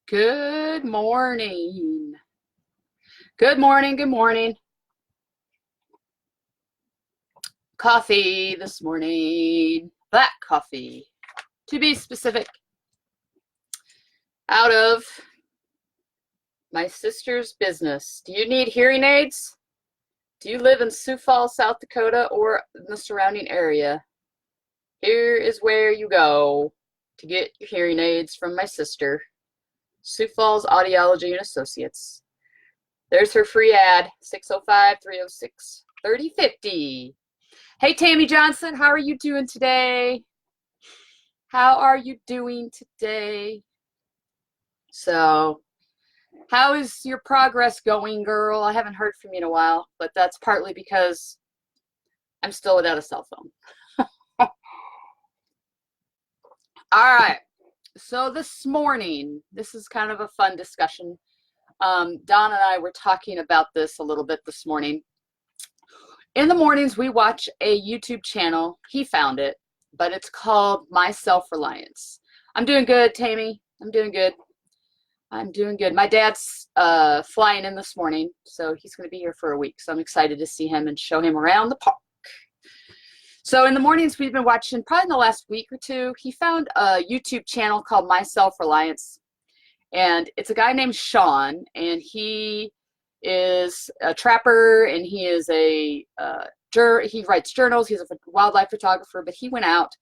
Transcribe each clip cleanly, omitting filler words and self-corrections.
Good morning. Good morning. Good morning. Coffee this morning. Black coffee, to be specific. Out of my sister's business. Do you need hearing aids? Do you live in Sioux Falls, South Dakota, or in the surrounding area? Here is where you go to get your hearing aids from my sister, Sioux Falls Audiology and Associates. There's her free ad, 605-306-3050. Hey, Tammy Johnson, how are you doing today? How are you doing today? So, how is your progress going, girl? I haven't heard from you in a while, but that's partly because I'm still without a cell phone. All right. So this morning, this is kind of a fun discussion. Don and I were talking about this a little bit this morning. In the mornings, we watch a YouTube channel. He found it, but it's called My Self-Reliance. I'm doing good, Tammy. I'm doing good. I'm doing good. My dad's flying in this morning, so he's going to be here for a week. So I'm excited to see him and show him around the park. So in the mornings, we've been watching, probably in the last week or two, he found a YouTube channel called My Self-Reliance. And it's a guy named Sean, and he is a trapper, and he is he writes journals. He's a wildlife photographer, but he went out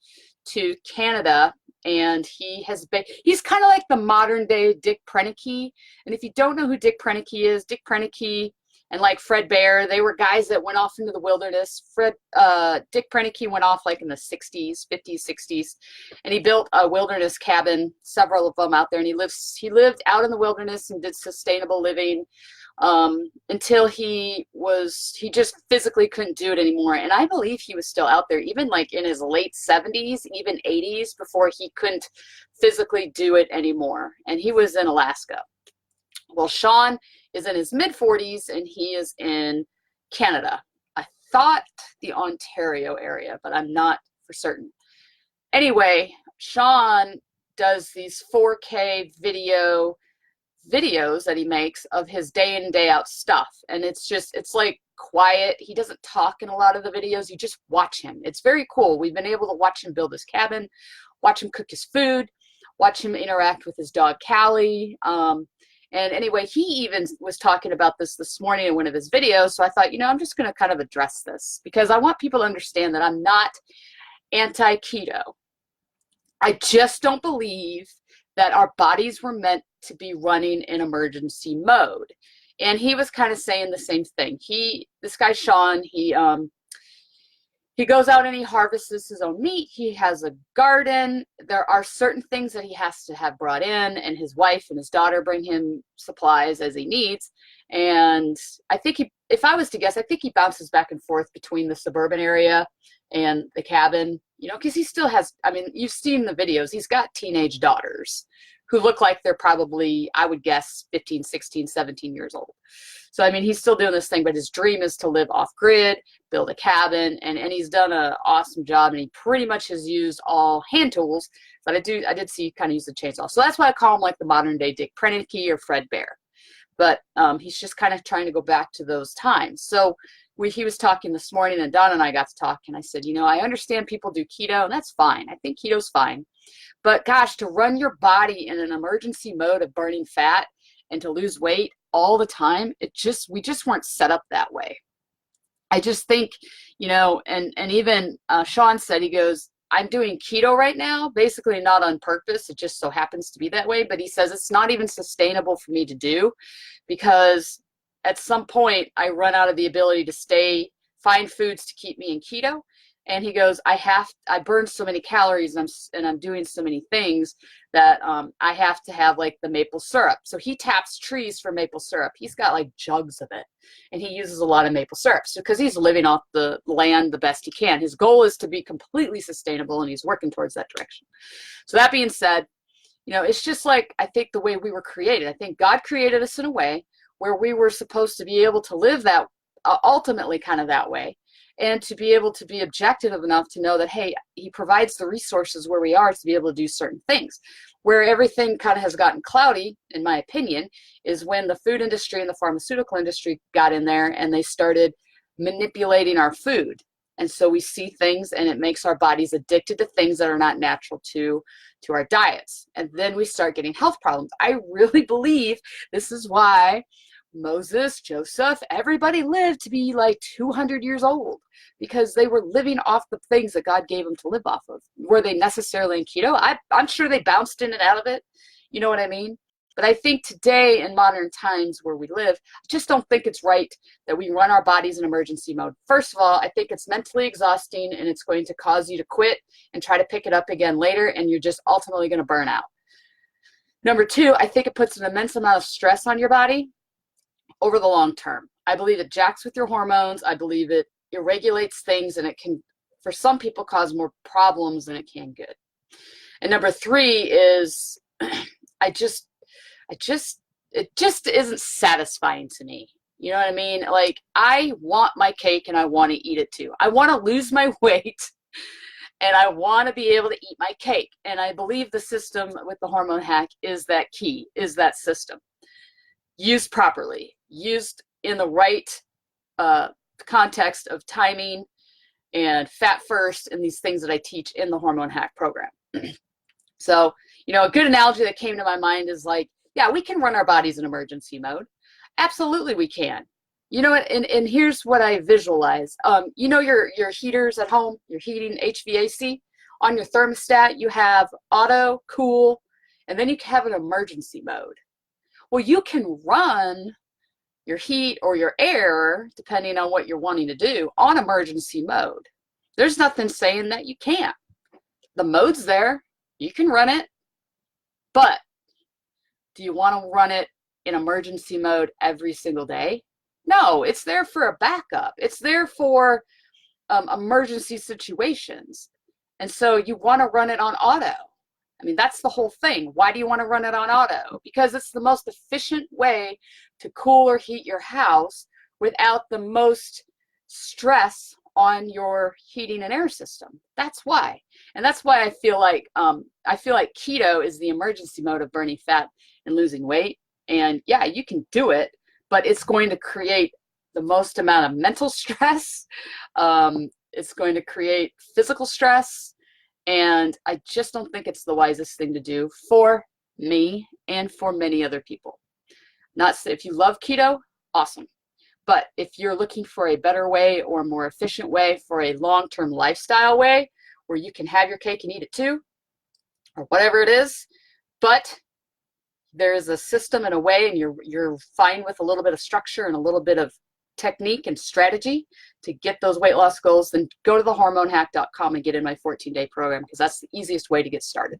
to Canada, and he's kind of like the modern day Dick Proenneke. And if you don't know who Dick Proenneke is, Dick Proenneke and like Fred Bear, they were guys that went off into the wilderness. Dick Proenneke went off like in the 50s, 60s, and he built a wilderness cabin, several of them out there. And he lived out in the wilderness and did sustainable living until he just physically couldn't do it anymore. And I believe he was still out there, even like in his late 70s, even 80s, before he couldn't physically do it anymore. And he was in Alaska. Well, Sean is in his mid-40s, and he is in Canada. I thought the Ontario area, but I'm not for certain. Anyway, Sean does these 4K videos that he makes of his day in, day out stuff. And it's like quiet. He doesn't talk in a lot of the videos. You just watch him. It's very cool. We've been able to watch him build his cabin, watch him cook his food, watch him interact with his dog, Callie. And anyway, he even was talking about this morning in one of his videos. So I thought, I'm just going to kind of address this because I want people to understand that I'm not anti-keto. I just don't believe that our bodies were meant to be running in emergency mode. And he was kind of saying the same thing. This guy, Sean, he goes out and he harvests his own meat. He has a garden. There are certain things that he has to have brought in, and his wife and his daughter bring him supplies as he needs. And I think if I was to guess, I think he bounces back and forth between the suburban area and the cabin, because he still has, you've seen the videos. He's got teenage daughters who look like they're probably, I would guess, 15, 16, 17 years old. So, he's still doing this thing, but his dream is to live off grid, build a cabin, and he's done an awesome job, and he pretty much has used all hand tools, but I did see he kind of use the chainsaw. So that's why I call him like the modern day Dick Proenneke or Fred Bear. But he's just kind of trying to go back to those times. So he was talking this morning, and Don and I got to talk, and I said, I understand people do keto, and that's fine. I think keto's fine. But gosh, to run your body in an emergency mode of burning fat and to lose weight all the time, we just weren't set up that way. I just think, and even Sean said, he goes, I'm doing keto right now, basically not on purpose. It just so happens to be that way. But he says it's not even sustainable for me to do because at some point I run out of the ability to find foods to keep me in keto. And he goes, I burn so many calories and I'm doing so many things that I have to have like the maple syrup. So he taps trees for maple syrup. He's got like jugs of it, and he uses a lot of maple syrup because he's living off the land the best he can. His goal is to be completely sustainable, and he's working towards that direction. So that being said, it's just like, I think the way we were created. I think God created us in a way where we were supposed to be able to live that ultimately kind of that way. and to be able to be objective enough to know that, hey, he provides the resources where we are to be able to do certain things. Where everything kind of has gotten cloudy, in my opinion, is when the food industry and the pharmaceutical industry got in there and they started manipulating our food. And so we see things and it makes our bodies addicted to things that are not natural to our diets. And then we start getting health problems. I really believe this is why Moses, Joseph, everybody lived to be like 200 years old, because they were living off the things that God gave them to live off of. Were they necessarily in keto? I'm sure they bounced in and out of it. You know what I mean? But I think today in modern times where we live, I just don't think it's right that we run our bodies in emergency mode. First of all, I think it's mentally exhausting and it's going to cause you to quit and try to pick it up again later, and you're just ultimately going to burn out. Number two, I think it puts an immense amount of stress on your body over the long term. I believe it jacks with your hormones. I believe it irregulates things, and it can, for some people, cause more problems than it can good. And number three is it just isn't satisfying to me. You know what I mean? Like, I want my cake and I want to eat it too. I want to lose my weight and I want to be able to eat my cake. And I believe the system with the hormone hack is that key, is that system. Used properly, used in the right context of timing and fat first and these things that I teach in the hormone hack program. So, you know, a good analogy that came to my mind is like, yeah, we can run our bodies in emergency mode. Absolutely we can. You know what, and here's what I visualize. You know your heaters at home, your heating HVAC, on your thermostat, you have auto, cool, and then you have an emergency mode. Well, you can run your heat or your air, depending on what you're wanting to do, on emergency mode. There's nothing saying that you can't. The mode's there. You can run it. But do you want to run it in emergency mode every single day? No, it's there for a backup. It's there for emergency situations. And so you want to run it on auto. I mean, that's the whole thing. Why do you want to run it on auto? Because it's the most efficient way to cool or heat your house without the most stress on your heating and air system. That's why. And that's why I feel like keto is the emergency mode of burning fat and losing weight. And yeah, you can do it, but it's going to create the most amount of mental stress. It's going to create physical stress. And I just don't think it's the wisest thing to do for me and for many other people. Not if you love keto, awesome. But if you're looking for a better way or a more efficient way for a long-term lifestyle way where you can have your cake and eat it too, or whatever it is, but there is a system and a way, and you're fine with a little bit of structure and a little bit of technique and strategy to get those weight loss goals, then go to thehormonehack.com and get in my 14-day program, because that's the easiest way to get started.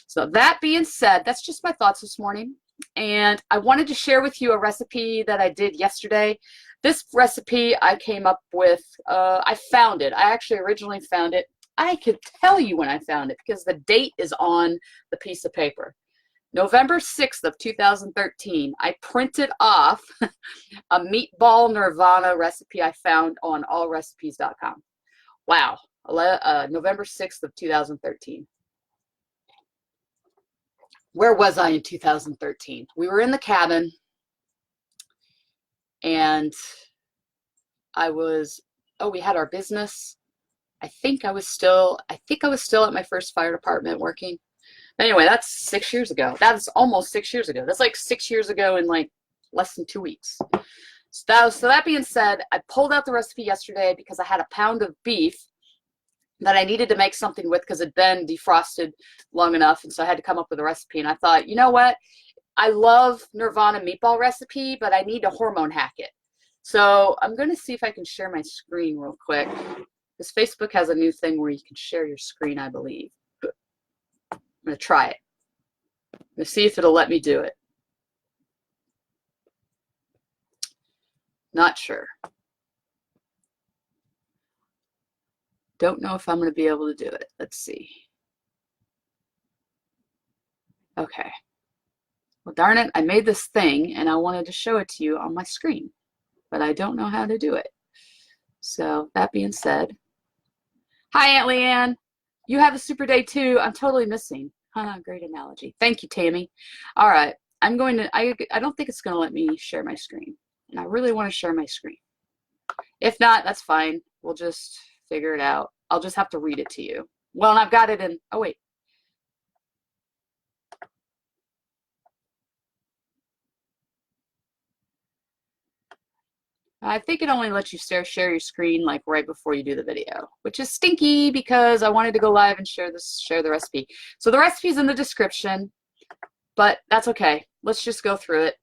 So that being said, that's just my thoughts this morning. And I wanted to share with you a recipe that I did yesterday. This recipe I came up with, I found it. I actually originally found it. I could tell you when I found it because the date is on the piece of paper. November 6th of 2013, I printed off a meatball nirvana recipe I found on allrecipes.com. Wow, November 6th of 2013. Where was I in 2013? We were in the cabin, and we had our business. I think I was still at my first fire department working. Anyway, that's 6 years ago. That's almost 6 years ago. That's like 6 years ago in like less than 2 weeks. So that being said, I pulled out the recipe yesterday because I had a pound of beef that I needed to make something with because it'd been defrosted long enough. And so I had to come up with a recipe. And I thought, you know what? I love Nirvana meatball recipe, but I need to hormone hack it. So I'm going to see if I can share my screen real quick. Because Facebook has a new thing where you can share your screen, I believe. I'm going to try it. I'm going to see if it'll let me do it. Not sure. Don't know if I'm going to be able to do it. Let's see. Okay. Well, darn it. I made this thing and I wanted to show it to you on my screen, but I don't know how to do it. So that being said, hi, Aunt Leanne. You have a super day too. I'm totally missing. Great analogy. Thank you, Tammy. All right. I'm going to, I don't think it's going to let me share my screen. And I really want to share my screen. If not, that's fine. We'll just figure it out. I'll just have to read it to you. Well, and I've got it in, oh wait. I think it only lets you share your screen like right before you do the video, which is stinky because I wanted to go live and share the recipe. So the recipe's in the description, but that's okay. Let's just go through it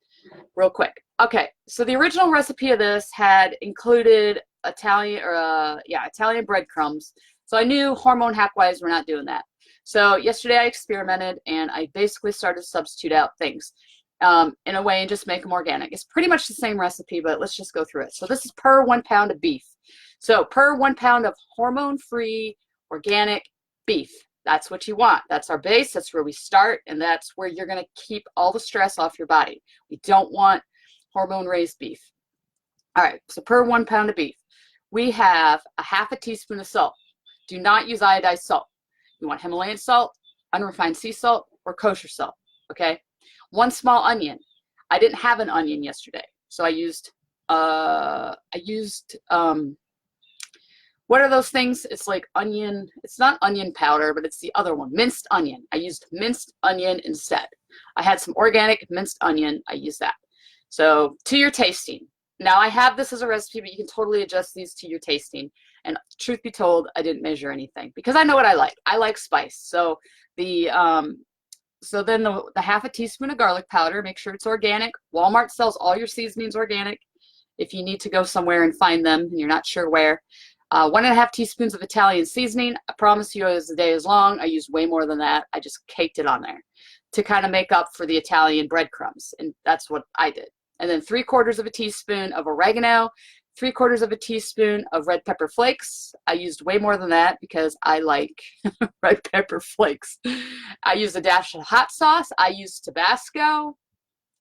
real quick. Okay, so the original recipe of this had included Italian breadcrumbs. So I knew hormone hack-wise we're not doing that. So yesterday I experimented and I basically started to substitute out things in a way and just make them organic. It's pretty much the same recipe, but let's just go through it. So this is per 1 pound of beef. So per 1 pound of hormone-free organic beef. That's what you want. That's our base. That's where we start, and that's where you're going to keep all the stress off your body. We don't want hormone-raised beef. All right, so per 1 pound of beef, we have a half a teaspoon of salt. Do not use iodized salt. You want Himalayan salt, unrefined sea salt, or kosher salt, okay? 1 small onion. I didn't have an onion yesterday, so I used what are those things? It's like onion, it's not onion powder, but it's the other one, minced onion. I used minced onion instead. I had some organic minced onion. I used that. So to your tasting. Now I have this as a recipe, but you can totally adjust these to your tasting. And truth be told, I didn't measure anything because I know what I like. I like spice. So then the half a teaspoon of garlic powder, make sure it's organic. Walmart sells all your seasonings organic if you need to go somewhere and find them and you're not sure where. 1.5 teaspoons of Italian seasoning. I promise you as the day is long, I used way more than that. I just caked it on there to kind of make up for the Italian breadcrumbs. And that's what I did. And then 3/4 of a teaspoon of oregano, 3/4 of a teaspoon of red pepper flakes. I used way more than that because I like red pepper flakes. I used a dash of hot sauce. I used Tabasco.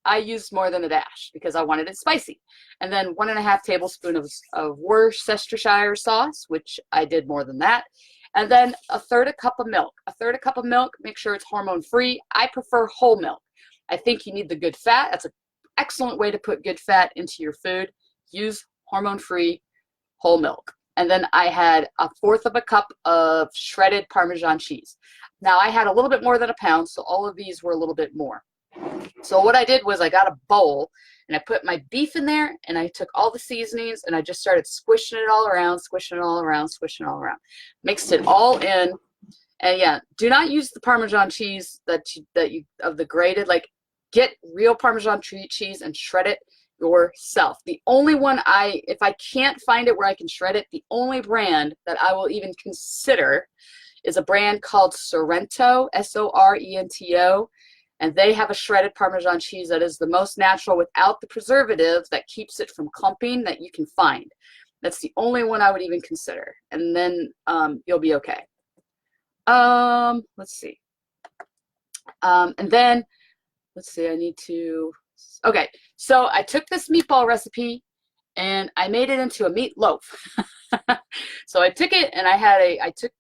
I used more than a dash because I wanted it spicy. And then 1.5 tablespoons of Worcestershire sauce, which I did more than that. And then 1/3 cup of milk. 1/3 cup of milk, make sure it's hormone free. I prefer whole milk. I think you need the good fat. That's an excellent way to put good fat into your food. Use hormone free whole milk. And then I had 1/4 cup of shredded Parmesan cheese. Now I had a little bit more than a pound, so all of these were a little bit more. So what I did was I got a bowl and I put my beef in there and I took all the seasonings and I just started squishing it all around, squishing it all around, squishing it all around. Mixed it all in. And yeah, do not use the Parmesan cheese of the grated. Like, get real Parmesan cheese and shred it yourself. The only one if I can't find it where I can shred it, the only brand that I will even consider is a brand called Sorrento, Sorento. And they have a shredded Parmesan cheese that is the most natural without the preservatives that keeps it from clumping that you can find. That's the only one I would even consider. And then you'll be okay. Let's see. And then, let's see, okay. So I took this meatball recipe and I made it into a meat loaf. So I took it and I took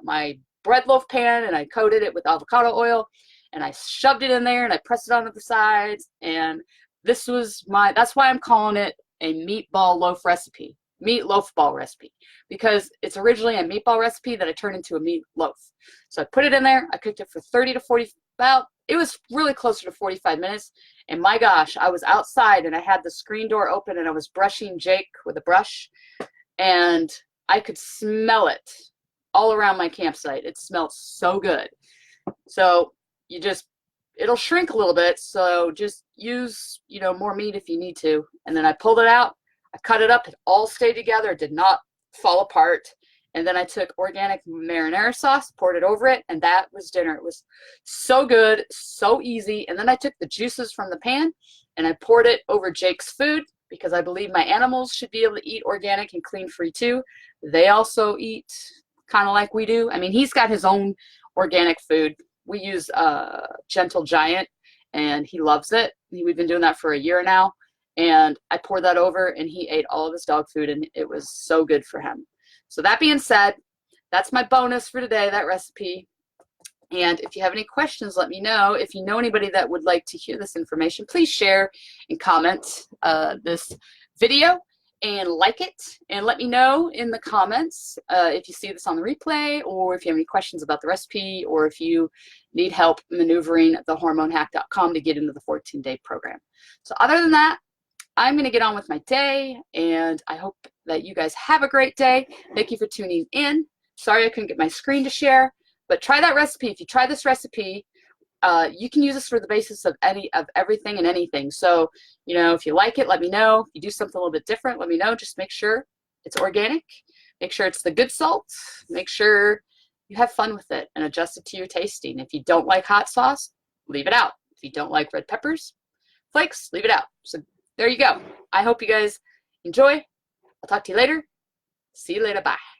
my bread loaf pan and I coated it with avocado oil. And I shoved it in there and I pressed it onto the sides. And that's why I'm calling it a meatball loaf recipe, meat loaf ball recipe, because it's originally a meatball recipe that I turned into a meat loaf. So I put it in there. I cooked it for 30 to 40, it was really closer to 45 minutes. And my gosh, I was outside and I had the screen door open and I was brushing Jake with a brush and I could smell it all around my campsite. It smelled so good. So it'll shrink a little bit, so just use, more meat if you need to. And then I pulled it out, I cut it up, it all stayed together, it did not fall apart. And then I took organic marinara sauce, poured it over it, and that was dinner. It was so good, so easy. And then I took the juices from the pan and I poured it over Jake's food because I believe my animals should be able to eat organic and clean free too. They also eat kind of like we do. I mean, he's got his own organic food. We use Gentle Giant, and he loves it. We've been doing that for a year now, And I poured that over, and he ate all of his dog food, and it was so good for him. So that being said, that's my bonus for today, that recipe. And if you have any questions, let me know. If you know anybody that would like to hear this information, please share and comment this video and like it, and let me know in the comments if you see this on the replay, or if you have any questions about the recipe, or if you need help maneuvering the hormonehack.com to get into the 14-day program. So other than that, I'm going to get on with my day, and I hope that you guys have a great day. Thank you for tuning in. Sorry I couldn't get my screen to share, but try that recipe. If you try this recipe, you can use this for the basis of everything and anything. So, you know, if you like it, let me know. If you do something a little bit different, let me know. Just make sure it's organic. Make sure it's the good salt. Make sure you have fun with it and adjust it to your tasting. If you don't like hot sauce, leave it out. If you don't like red peppers, flakes, leave it out. So there you go. I hope you guys enjoy. I'll talk to you later. See you later. Bye.